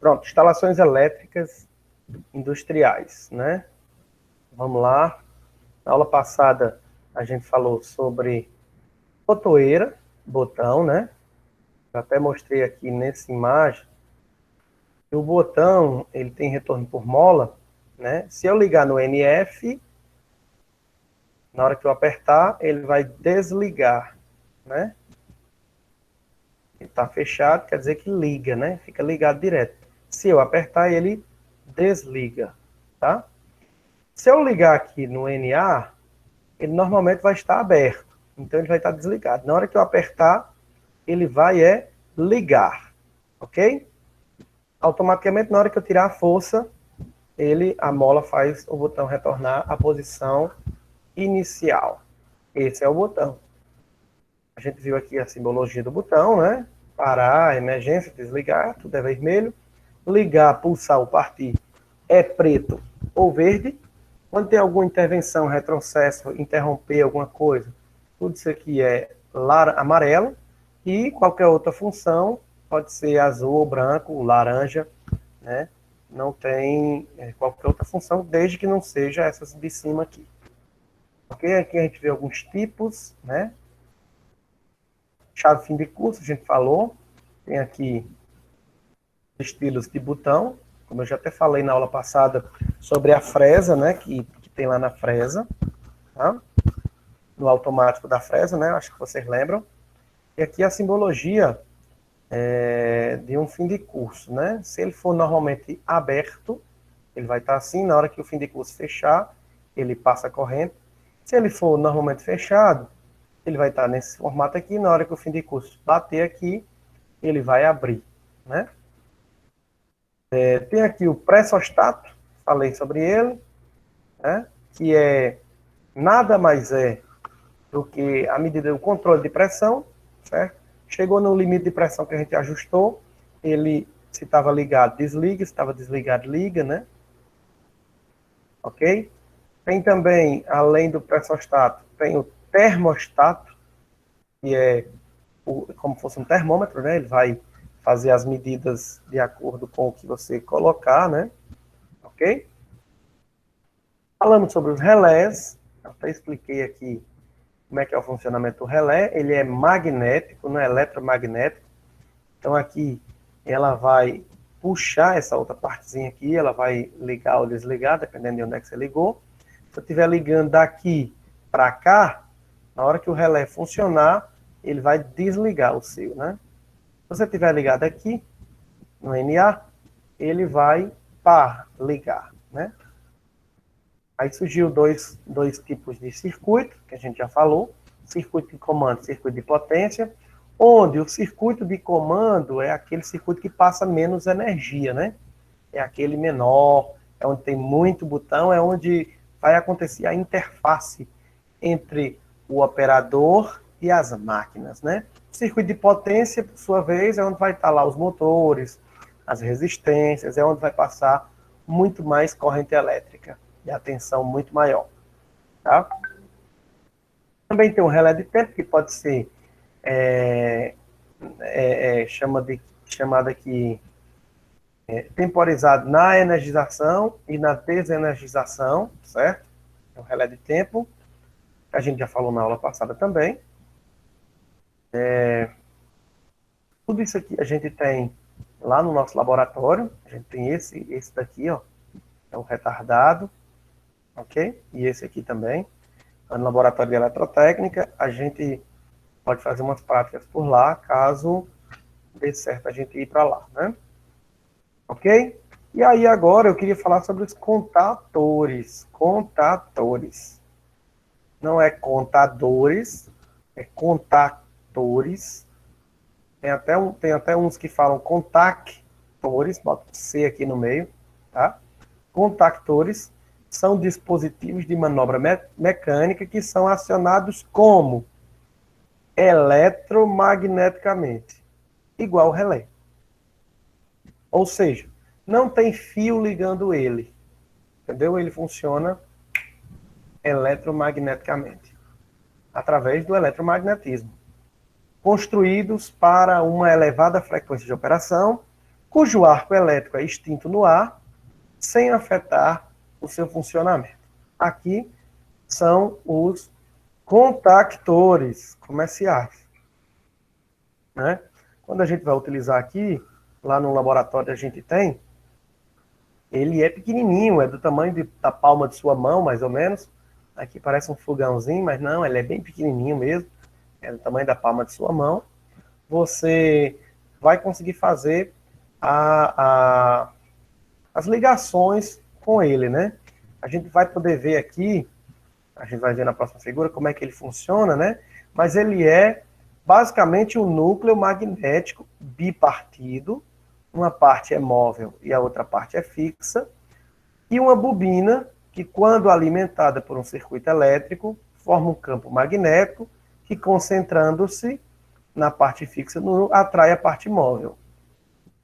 Pronto, instalações elétricas industriais, né? Vamos lá. Na aula passada, a gente falou sobre botoeira, botão, né? Eu até mostrei aqui nessa imagem. O botão, ele tem retorno por mola, né? Se eu ligar no NF, na hora que eu apertar, ele vai desligar, né? Ele está fechado, quer dizer que liga, né? Fica ligado direto. Se eu apertar, ele desliga, tá? Se eu ligar aqui no NA, ele normalmente vai estar aberto. Então ele vai estar desligado. Na hora que eu apertar, ele vai ligar, ok? Automaticamente, na hora que eu tirar a força, a mola faz o botão retornar à posição inicial. Esse é o botão. A gente viu aqui a simbologia do botão, né? Parar, emergência, desligar, tudo é vermelho. Ligar, pulsar ou partir é preto ou verde. Quando tem alguma intervenção, retrocesso, interromper alguma coisa, tudo isso aqui é amarelo. E qualquer outra função, pode ser azul ou branco, laranja, né? Não tem qualquer outra função, desde que não seja essas de cima aqui. Ok? Aqui a gente vê alguns tipos, né? Chave fim de curso, a gente falou. Tem aqui estilos de botão, como eu já até falei na aula passada sobre a fresa, né? Que tem lá na fresa, tá? No automático da fresa, né? Acho que vocês lembram. E aqui a simbologia de um fim de curso, né? Se ele for normalmente aberto, ele vai estar assim. Na hora que o fim de curso fechar, ele passa a corrente. Se ele for normalmente fechado, ele vai estar nesse formato aqui. Na hora que o fim de curso bater aqui, ele vai abrir, né? Tem aqui o pressostato, falei sobre ele, né? Que nada mais do que a medida do controle de pressão, certo? Chegou no limite de pressão que a gente ajustou, ele, se estava ligado, desliga, se estava desligado, liga, né? Ok? Tem também, além do pressostato, tem o termostato, que é como se fosse um termômetro, né? Ele vai fazer as medidas de acordo com o que você colocar, né? Ok? Falamos sobre os relés, até expliquei aqui como é que é o funcionamento do relé. Ele é magnético, não é eletromagnético. Então aqui ela vai puxar essa outra partezinha aqui, ela vai ligar ou desligar, dependendo de onde é que você ligou. Se eu estiver ligando daqui para cá, na hora que o relé funcionar, ele vai desligar o seu, né? Se você estiver ligado aqui, no NA, ele vai ligar, né? Aí surgiu dois tipos de circuito, que a gente já falou, circuito de comando e circuito de potência, onde o circuito de comando é aquele circuito que passa menos energia, né? É aquele menor, é onde tem muito botão, é onde vai acontecer a interface entre o operador e as máquinas, né? O circuito de potência, por sua vez, é onde vai estar lá os motores, as resistências, é onde vai passar muito mais corrente elétrica e a tensão muito maior, tá? Também tem um relé de tempo, que pode ser chamado aqui temporizado na energização e na desenergização, certo? É um relé de tempo, que a gente já falou na aula passada também. Tudo isso aqui a gente tem lá no nosso laboratório. A gente tem esse daqui, ó, é o retardado, ok? E esse aqui também. No laboratório de eletrotécnica, a gente pode fazer umas práticas por lá, caso dê certo a gente ir para lá, né? Ok? E aí agora eu queria falar sobre os contatores. Contatores. Não é contadores, é contatores. Tem até uns que falam contactores, bota C aqui no meio, tá? Contactores são dispositivos de manobra mecânica que são acionados como eletromagneticamente, igual o relé. Ou seja, não tem fio ligando ele, entendeu? Ele funciona eletromagneticamente, através do eletromagnetismo. Construídos para uma elevada frequência de operação, cujo arco elétrico é extinto no ar, sem afetar o seu funcionamento. Aqui são os contactores comerciais, né? Quando a gente vai utilizar aqui, lá no laboratório a gente tem, ele é pequenininho, é do tamanho da palma de sua mão, mais ou menos. Aqui parece um fogãozinho, mas não, ele é bem pequenininho mesmo, é do tamanho da palma de sua mão. Você vai conseguir fazer as ligações com ele, né? A gente vai poder ver aqui, a gente vai ver na próxima figura como é que ele funciona, né? Mas ele é basicamente um núcleo magnético bipartido, uma parte é móvel e a outra parte é fixa, e uma bobina que, quando alimentada por um circuito elétrico, forma um campo magnético que, concentrando-se na parte fixa, atrai a parte móvel.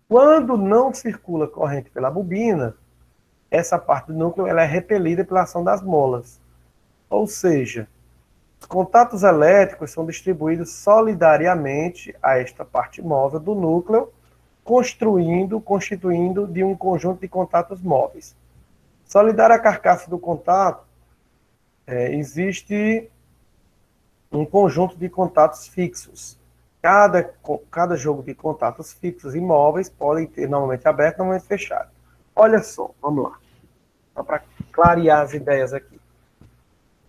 Quando não circula corrente pela bobina, essa parte do núcleo ela é repelida pela ação das molas. Ou seja, os contatos elétricos são distribuídos solidariamente a esta parte móvel do núcleo, constituindo de um conjunto de contatos móveis. Solidária à carcaça do contato, existe um conjunto de contatos fixos. Cada jogo de contatos fixos e móveis podem ter normalmente aberto e normalmente fechado. Olha só, vamos lá. Só para clarear as ideias aqui.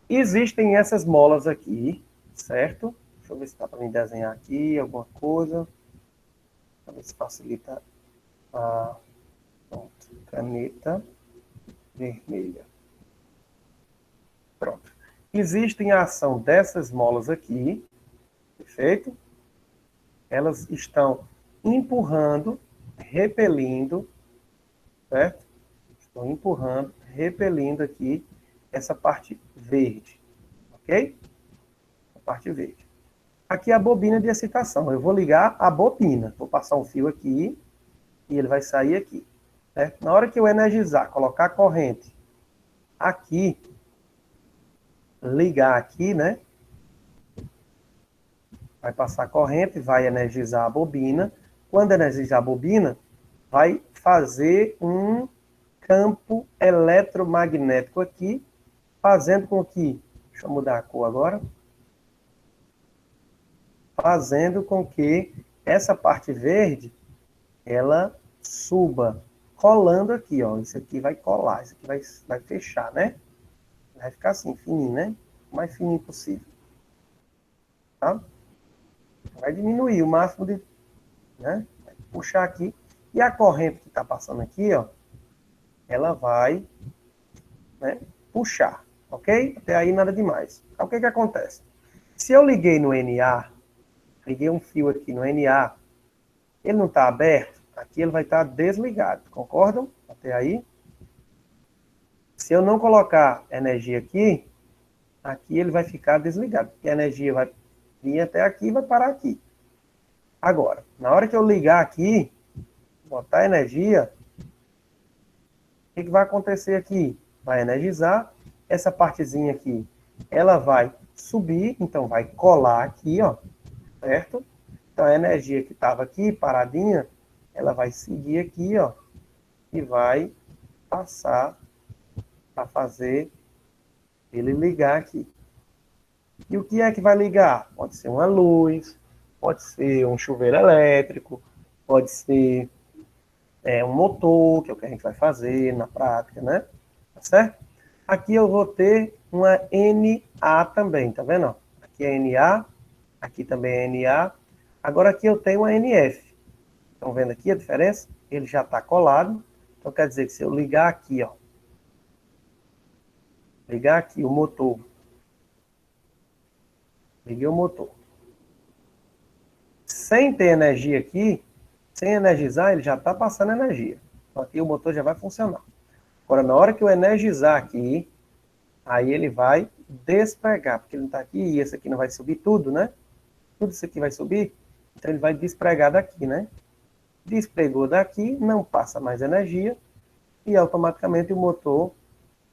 Existem essas molas aqui, certo? Deixa eu ver se dá para me desenhar aqui alguma coisa. Para ver se facilita a caneta vermelha. Pronto. Existem a ação dessas molas aqui, perfeito? Elas estão empurrando, repelindo, certo? Estão empurrando, repelindo aqui essa parte verde, ok? A parte verde. Aqui é a bobina de excitação. Eu vou ligar a bobina. Vou passar um fio aqui e ele vai sair aqui. Certo? Na hora que eu energizar, colocar a corrente aqui, ligar aqui, né? Vai passar a corrente, vai energizar a bobina. Quando energizar a bobina, vai fazer um campo eletromagnético aqui, fazendo com que... Deixa eu mudar a cor agora. Fazendo com que essa parte verde, ela suba, colando aqui, ó. Isso aqui vai colar, isso aqui vai fechar, né? Vai ficar assim, fininho, né? O mais fininho possível. Tá? Vai diminuir o máximo de... né? Vai puxar aqui. E a corrente que está passando aqui, ó, ela vai, né, puxar, ok? Até aí nada demais. Então, o que que acontece? Se eu liguei no NA, liguei um fio aqui no NA, ele não está aberto, aqui ele vai estar desligado, concordam? Até aí. Se eu não colocar energia aqui, aqui ele vai ficar desligado, porque a energia vai vir até aqui e vai parar aqui. Agora, na hora que eu ligar aqui, botar energia, o que vai acontecer aqui? Vai energizar, essa partezinha aqui, ela vai subir, então vai colar aqui, ó, certo? Então a energia que estava aqui, paradinha, ela vai seguir aqui, ó, e vai passar a fazer ele ligar aqui. E o que é que vai ligar? Pode ser uma luz, pode ser um chuveiro elétrico, pode ser um motor, que é o que a gente vai fazer na prática, né? Tá certo? Aqui eu vou ter uma NA também, tá vendo? Aqui é NA, aqui também é NA. Agora aqui eu tenho uma NF. Estão vendo aqui a diferença? Ele já está colado. Então quer dizer que se eu ligar aqui, ó, ligar aqui o motor, liguei o motor. Sem ter energia aqui, sem energizar, ele já está passando energia. Então aqui o motor já vai funcionar. Agora, na hora que eu energizar aqui, aí ele vai despregar, porque ele não está aqui e esse aqui não vai subir tudo, né? Tudo isso aqui vai subir, então ele vai despregar daqui, né? Despregou daqui, não passa mais energia e automaticamente o motor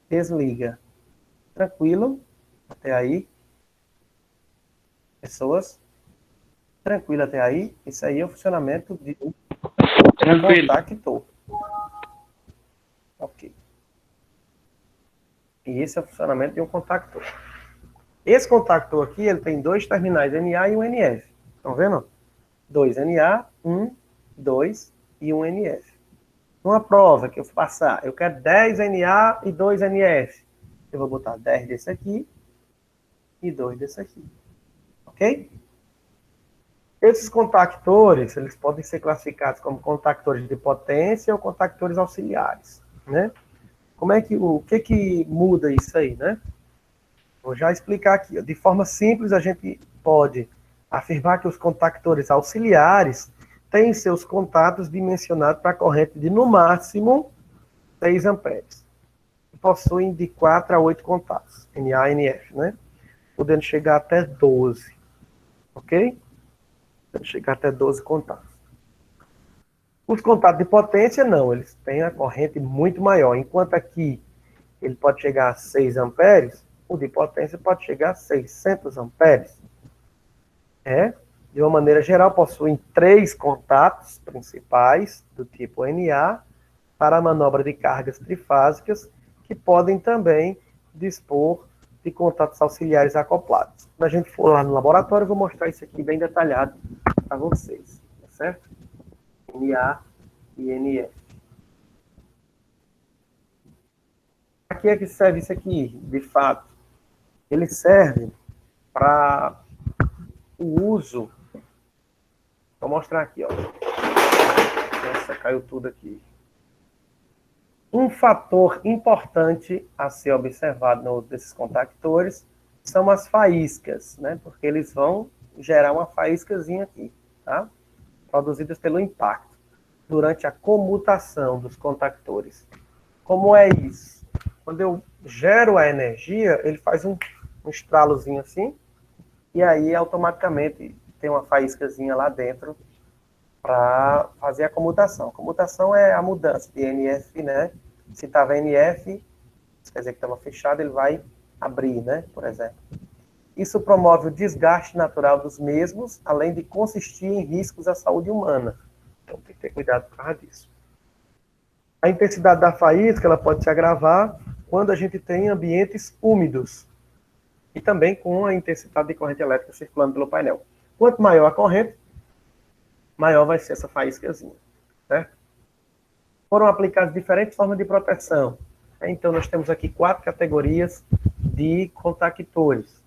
desliga. Tranquilo? Até aí? Pessoas? Tranquilo até aí? Isso aí é o funcionamento de Tranquilo. Contactor. Ok. E esse é o funcionamento de um contactor. Esse contactor aqui, ele tem dois terminais NA e um NF. Estão vendo? 2 NA, 1, 2 e 1 NF. Numa prova que eu passar, eu quero 10 NA e 2 NF. Eu vou botar 10 desse aqui e 2 desse aqui. Ok? Esses contactores, eles podem ser classificados como contactores de potência ou contactores auxiliares, né? O que muda isso aí, né? Vou já explicar aqui. De forma simples, a gente pode afirmar que os contactores auxiliares têm seus contatos dimensionados para a corrente de, no máximo, 6 amperes. Possuem de 4 a 8 contatos, NA e NF, né? Podendo chegar até 12. Ok? Podendo chegar até 12 contatos. Os contatos de potência, não. Eles têm a corrente muito maior. Enquanto aqui ele pode chegar a 6 amperes, o de potência pode chegar a 600 amperes. De uma maneira geral, possuem 3 contatos principais do tipo NA para a manobra de cargas trifásicas, que podem também dispor de contatos auxiliares acoplados. Quando a gente for lá no laboratório, eu vou mostrar isso aqui bem detalhado para vocês, tá certo? NA e NF. Para que é que serve isso aqui, de fato? Ele serve para o uso. Vou mostrar aqui, ó. Nossa, caiu tudo aqui. Um fator importante a ser observado no uso desses contactores são as faíscas, né? Porque eles vão gerar uma faíscazinha aqui, tá? Produzidas pelo impacto durante a comutação dos contactores. Como é isso? Quando eu gero a energia, ele faz um estralozinho assim, e aí automaticamente tem uma faíscazinha lá dentro para fazer a comutação. A comutação é a mudança de NF, né? Se estava NF, quer dizer que estava fechado, ele vai abrir, né? Por exemplo. Isso promove o desgaste natural dos mesmos, além de consistir em riscos à saúde humana. Então tem que ter cuidado por causa disso. A intensidade da faísca ela pode se agravar quando a gente tem ambientes úmidos e também com a intensidade de corrente elétrica circulando pelo painel. Quanto maior a corrente, maior vai ser essa faíscazinha, certo? Foram aplicadas diferentes formas de proteção. Então, nós temos aqui 4 categorias de contactores.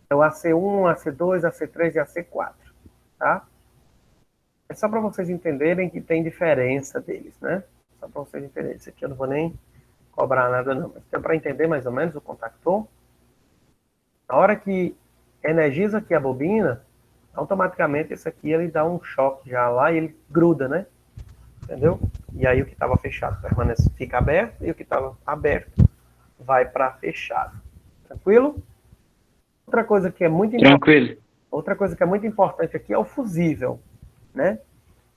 É o AC1, AC2, AC3 e AC4, tá? É só para vocês entenderem que tem diferença deles, né? Só para vocês entenderem. Isso aqui eu não vou nem cobrar nada, não. Mas deu para entender mais ou menos o contactor? Na hora que energiza aqui a bobina, automaticamente esse aqui ele dá um choque já lá e ele gruda, né? Entendeu? E aí o que estava fechado permanece, fica aberto, e o que estava aberto vai para fechado. Tranquilo? Outra coisa que é muito importante. Outra coisa que é muito importante aqui é o fusível, né?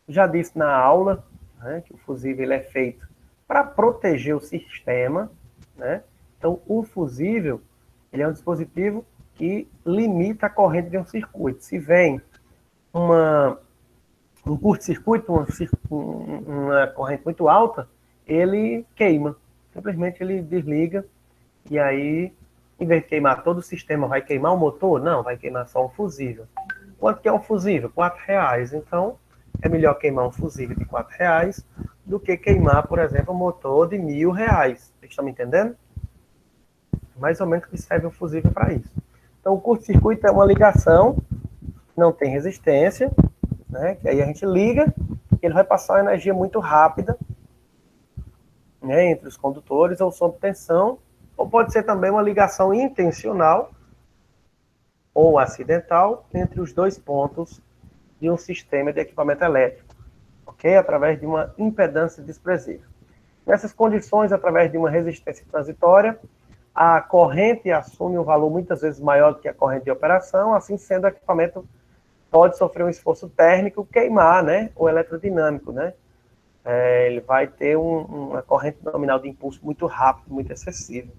Já disse na aula, né, que o fusível ele é feito para proteger o sistema, né? Então o fusível ele é um dispositivo que limita a corrente de um circuito. Se vem um curto-circuito, uma corrente muito alta, ele queima. Simplesmente ele desliga e aí, em vez de queimar todo o sistema, vai queimar o motor? Não, vai queimar só um fusível. Quanto que é um fusível? R$4. Então, é melhor queimar um fusível de R$4 do que queimar, por exemplo, um motor de R$1.000. Vocês estão me entendendo? Mais ou menos que serve um fusível para isso. Então, o curto-circuito é uma ligação, não tem resistência, né? Que aí a gente liga, ele vai passar uma energia muito rápida, né, entre os condutores, ou sob tensão, ou pode ser também uma ligação intencional ou acidental entre os dois pontos de um sistema de equipamento elétrico, ok? Através de uma impedância desprezível. Nessas condições, através de uma resistência transitória, a corrente assume um valor muitas vezes maior do que a corrente de operação, assim sendo o equipamento pode sofrer um esforço térmico, queimar, né, ou eletrodinâmico, né? Ele vai ter uma corrente nominal de impulso muito rápido, muito excessiva,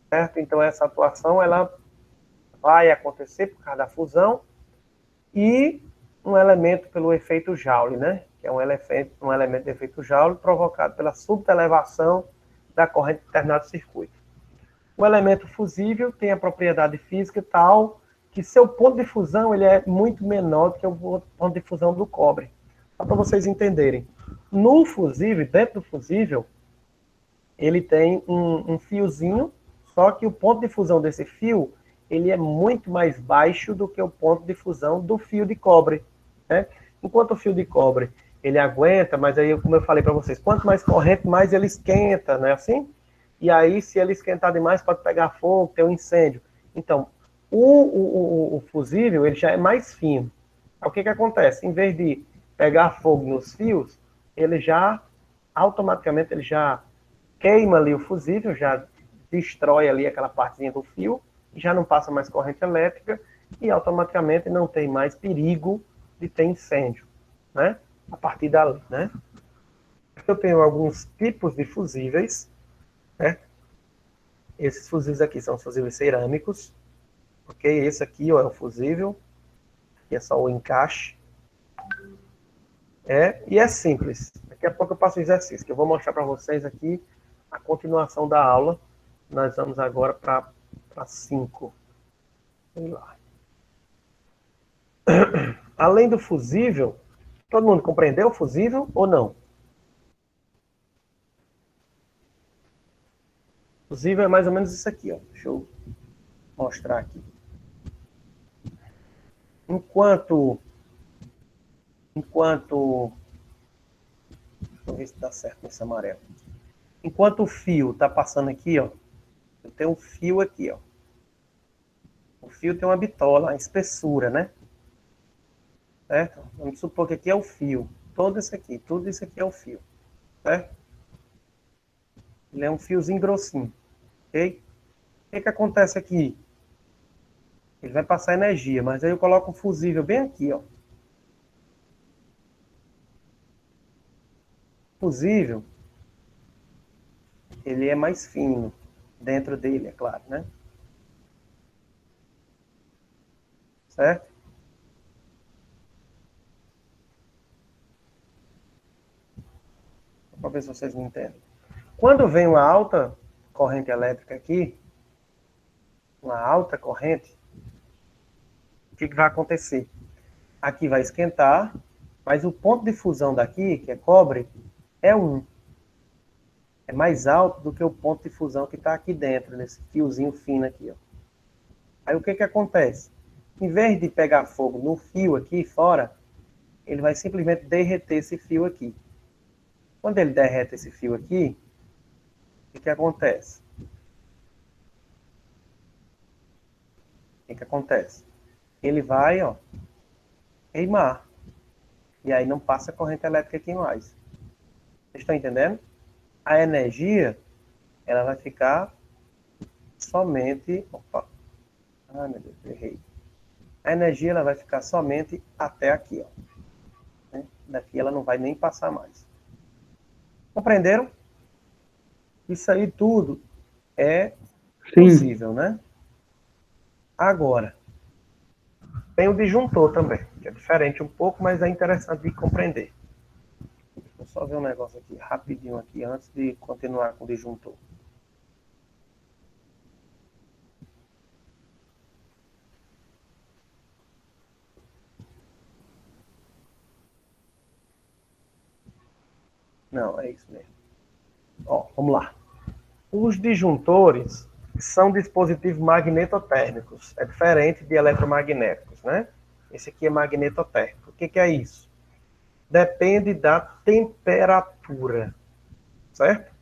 certo? Então essa atuação ela vai acontecer por causa da fusão e um elemento pelo efeito Joule, né? que é um elemento de efeito Joule provocado pela subelevação da corrente de determinado circuito. O elemento fusível tem a propriedade física tal que seu ponto de fusão ele é muito menor do que o ponto de fusão do cobre. Só para vocês entenderem. No fusível, dentro do fusível, ele tem um fiozinho, só que o ponto de fusão desse fio ele é muito mais baixo do que o ponto de fusão do fio de cobre. Né? Enquanto o fio de cobre ele aguenta, mas aí, como eu falei para vocês, quanto mais corrente, mais ele esquenta, não é assim? E aí, se ele esquentar demais, pode pegar fogo, ter um incêndio. Então, o fusível ele já é mais fino. Aí, o que acontece? Em vez de pegar fogo nos fios, ele já, automaticamente, ele já queima ali o fusível, já destrói ali aquela partezinha do fio, já não passa mais corrente elétrica e automaticamente não tem mais perigo de ter incêndio, né? A partir dali, né? Eu tenho alguns tipos de fusíveis, né? Esses fusíveis aqui são fusíveis cerâmicos, ok? Esse aqui ó, é o fusível, que é só o encaixe. E é simples. Daqui a pouco eu passo o exercício, que eu vou mostrar para vocês aqui a continuação da aula. Nós vamos agora para 5. Vamos lá. Além do fusível, todo mundo compreendeu o fusível ou não? Fusível é mais ou menos isso aqui, ó. Deixa eu mostrar aqui. Enquanto deixa eu ver se dá certo nesse amarelo. Enquanto o fio tá passando aqui, ó, eu tenho um fio aqui, ó. O fio tem uma bitola, a espessura, né? Certo? Vamos supor que aqui é o fio. Todo esse aqui, tudo isso aqui é o fio. Certo? Ele é um fiozinho grossinho. Ok? O que acontece aqui? Ele vai passar energia, mas aí eu coloco um fusível bem aqui, ó. Fusível, ele é mais fino dentro dele, é claro, né? Certo? Para ver se vocês me entendem. Quando vem uma alta corrente elétrica aqui, uma alta corrente, o que vai acontecer? Aqui vai esquentar, mas o ponto de fusão daqui, que é cobre, é 1. É mais alto do que o ponto de fusão que está aqui dentro, nesse fiozinho fino aqui. Ó. Aí o que acontece? Em vez de pegar fogo no fio aqui fora, ele vai simplesmente derreter esse fio aqui. Quando ele derrete esse fio aqui, o que acontece? O que acontece? Ele vai, ó, queimar. E aí não passa corrente elétrica aqui mais. Vocês estão entendendo? A energia, ela vai ficar somente... Opa! Ai, meu Deus, errei. A energia, ela vai ficar somente até aqui, ó. Né? Daqui ela não vai nem passar mais. Compreenderam? Isso aí tudo é possível, né? Agora, tem o disjuntor também, que é diferente um pouco, mas é interessante de compreender. Vou só ver um negócio aqui, rapidinho aqui, antes de continuar com o disjuntor. Não, é isso mesmo. Ó, vamos lá. Os disjuntores são dispositivos magnetotérmicos. É diferente de eletromagnéticos, né? Esse aqui é magnetotérmico. O que é isso? Depende da temperatura, certo?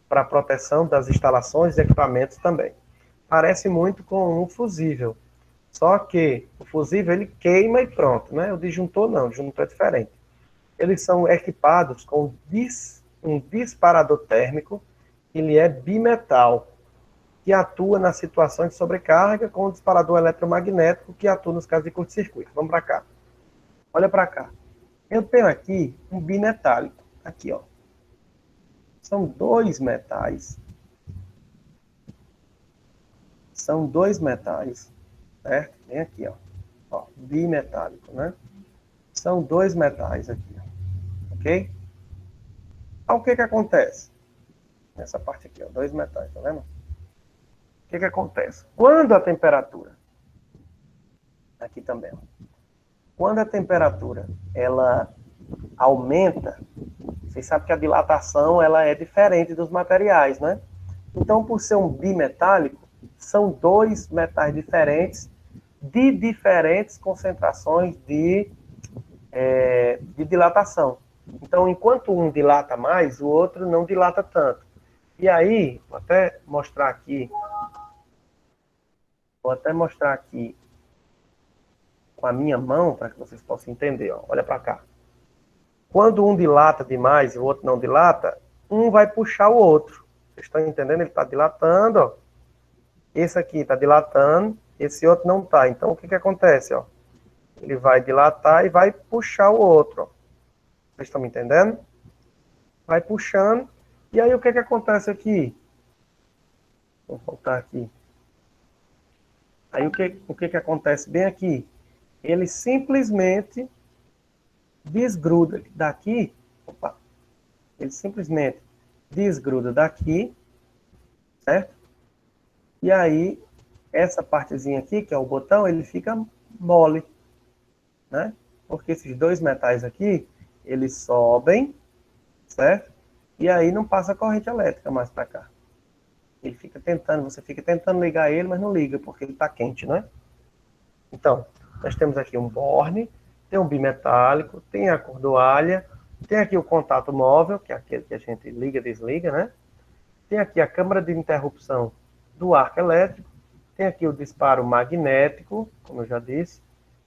Para proteção das instalações e equipamentos também. Parece muito com um fusível. Só que o fusível ele queima e pronto, né? O disjuntor não, o disjuntor é diferente. Eles são equipados com um disparador térmico, ele é bimetal, que atua nas situações de sobrecarga, com o disparador eletromagnético, que atua nos casos de curto-circuito. Vamos para cá. Olha para cá. Eu tenho aqui um bimetálico. Aqui, ó. São dois metais. São dois metais, certo? Vem aqui, ó. Ó, bimetálico, né? São dois metais aqui, ó. ok? Então, o que acontece? Nessa parte aqui, ó, 2 metais, tá vendo? O que acontece? Quando a temperatura, aqui também, ó, quando a temperatura, ela aumenta, vocês sabem que a dilatação, ela é diferente dos materiais, né? Então, por ser um bimetálico, são 2 metais diferentes, de diferentes concentrações de dilatação. Então, enquanto um dilata mais, o outro não dilata tanto. E aí, vou até mostrar aqui com a minha mão, para que vocês possam entender. Ó. Olha para cá. Quando um dilata demais e o outro não dilata, um vai puxar o outro. Vocês estão entendendo? Ele está dilatando, ó. Esse aqui está dilatando, esse outro não está. Então, o que acontece? Ó? Ele vai dilatar e vai puxar o outro. Ó. Vocês estão me entendendo? Vai puxando. E aí, o que acontece aqui? Vou voltar aqui. Aí, o que acontece bem aqui? Ele simplesmente desgruda daqui. Opa! Ele simplesmente desgruda daqui, certo? E aí, essa partezinha aqui, que é o botão, ele fica mole, né? Porque esses 2 metais aqui, eles sobem, certo? E aí não passa corrente elétrica mais para cá. Ele fica tentando, você fica tentando ligar ele, mas não liga, porque ele está quente, né? Então, nós temos aqui um borne, tem um bimetálico, tem a cordoalha, tem aqui o contato móvel, que é aquele que a gente liga e desliga, né? Tem aqui a câmara de interrupção do arco elétrico, tem aqui o disparo magnético, como eu já disse,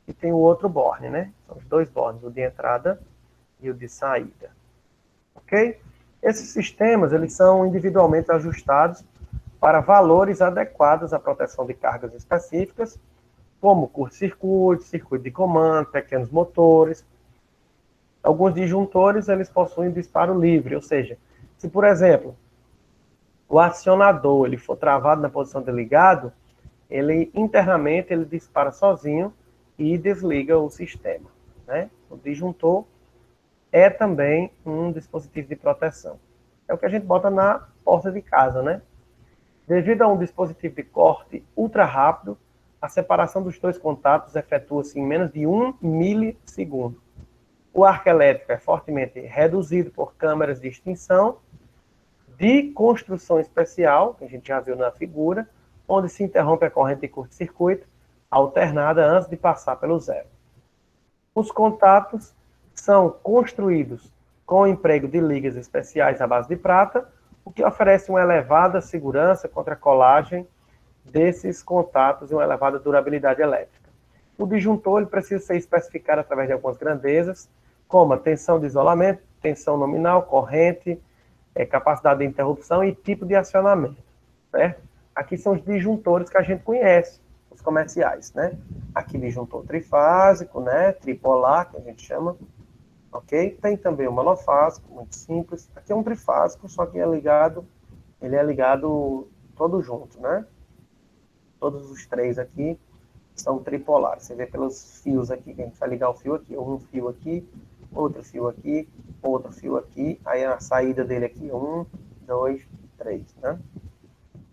e tem o outro borne, né? São os 2 bornes, o de entrada e o de saída. Ok? Esses sistemas, eles são individualmente ajustados para valores adequados à proteção de cargas específicas, como curto-circuito, circuito de comando, pequenos motores. Alguns disjuntores, eles possuem disparo livre, ou seja, se, por exemplo, o acionador ele for travado na posição de ligado, ele internamente ele dispara sozinho e desliga o sistema. Né? O disjuntor é também um dispositivo de proteção. É o que a gente bota na porta de casa, né? Devido a um dispositivo de corte ultra rápido, a separação dos 2 contatos efetua-se em menos de 1 milissegundo. O arco elétrico é fortemente reduzido por câmeras de extinção de construção especial, que a gente já viu na figura, onde se interrompe a corrente de curto-circuito alternada antes de passar pelo zero. Os contatos são construídos com o emprego de ligas especiais à base de prata, o que oferece uma elevada segurança contra a colagem desses contatos e uma elevada durabilidade elétrica. O disjuntor ele precisa ser especificado através de algumas grandezas, como a tensão de isolamento, tensão nominal, corrente, capacidade de interrupção e tipo de acionamento. Certo? Aqui são os disjuntores que a gente conhece, os comerciais. Né? Aqui disjuntor trifásico, né? Tripolar, que a gente chama. Ok? Tem também o monofásico, muito simples. Aqui é um trifásico, só que ele é ligado todo junto, né? Todos os 3 aqui são tripolares. Você vê pelos fios aqui, que a gente vai ligar o fio aqui. Um fio aqui, outro fio aqui, outro fio aqui. Aí a saída dele aqui, 1, 2, 3, né?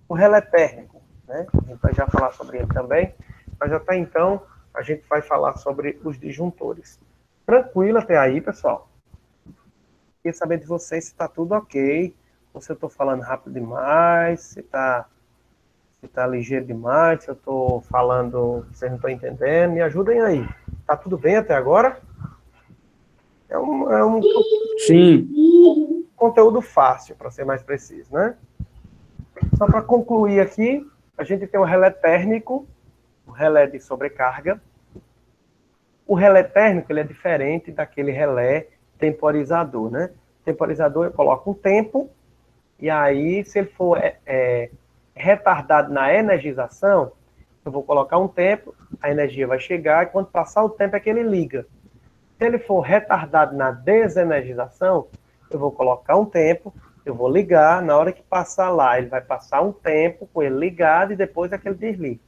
O relé térmico, né? A gente vai já falar sobre ele também. Mas até então, a gente vai falar sobre os disjuntores. Tranquilo até aí, pessoal? Queria saber de vocês se está tudo ok, ou se eu estou falando rápido demais, se está ligeiro demais, se eu estou falando, vocês não estão entendendo, me ajudem aí. Está tudo bem até agora? É um Sim. conteúdo fácil, para ser mais preciso, né? Só para concluir aqui, a gente tem o relé térmico, o relé de sobrecarga. O relé térmico ele é diferente daquele relé temporizador, né? Temporizador eu coloco um tempo, e aí se ele for retardado na energização, eu vou colocar um tempo, a energia vai chegar, e quando passar o tempo é que ele liga. Se ele for retardado na desenergização, eu vou colocar um tempo, eu vou ligar, na hora que passar lá, ele vai passar um tempo com ele ligado, e depois é que ele desliga.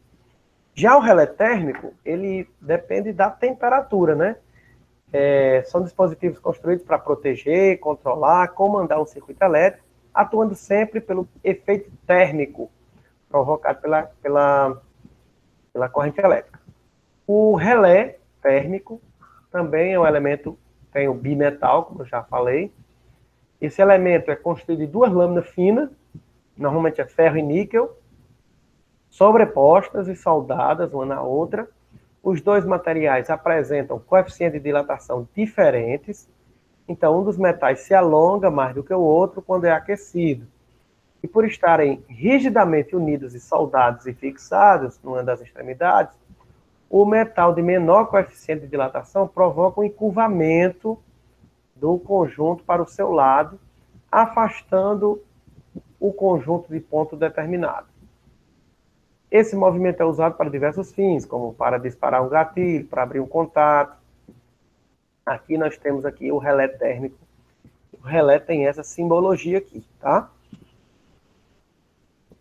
Já o relé térmico, ele depende da temperatura, né? são dispositivos construídos para proteger, controlar, comandar um circuito elétrico, atuando sempre pelo efeito térmico provocado pela corrente elétrica. O relé térmico também é um elemento, tem o bimetal, como eu já falei. Esse elemento é constituído de duas lâminas finas, normalmente é ferro e níquel, sobrepostas e soldadas uma na outra. Os dois materiais apresentam coeficientes de dilatação diferentes. Então, um dos metais se alonga mais do que o outro quando é aquecido. E por estarem rigidamente unidos e soldados e fixados numa das extremidades, o metal de menor coeficiente de dilatação provoca um encurvamento do conjunto para o seu lado, afastando o conjunto de ponto determinado. Esse movimento é usado para diversos fins, como para disparar um gatilho, para abrir um contato. Aqui nós temos aqui o relé térmico. O relé tem essa simbologia aqui, tá?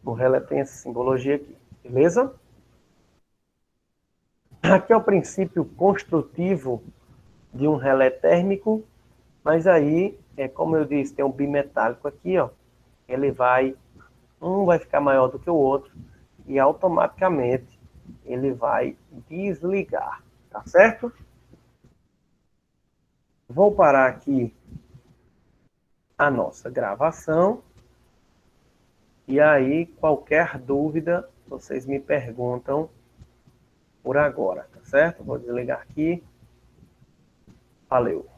O relé tem essa simbologia aqui, beleza? Aqui é o princípio construtivo de um relé térmico, mas aí, como eu disse, tem um bimetálico aqui, ó. Um vai ficar maior do que o outro e automaticamente ele vai desligar, tá certo? Vou parar aqui a nossa gravação. E aí, qualquer dúvida, vocês me perguntam por agora, tá certo? Vou desligar aqui. Valeu.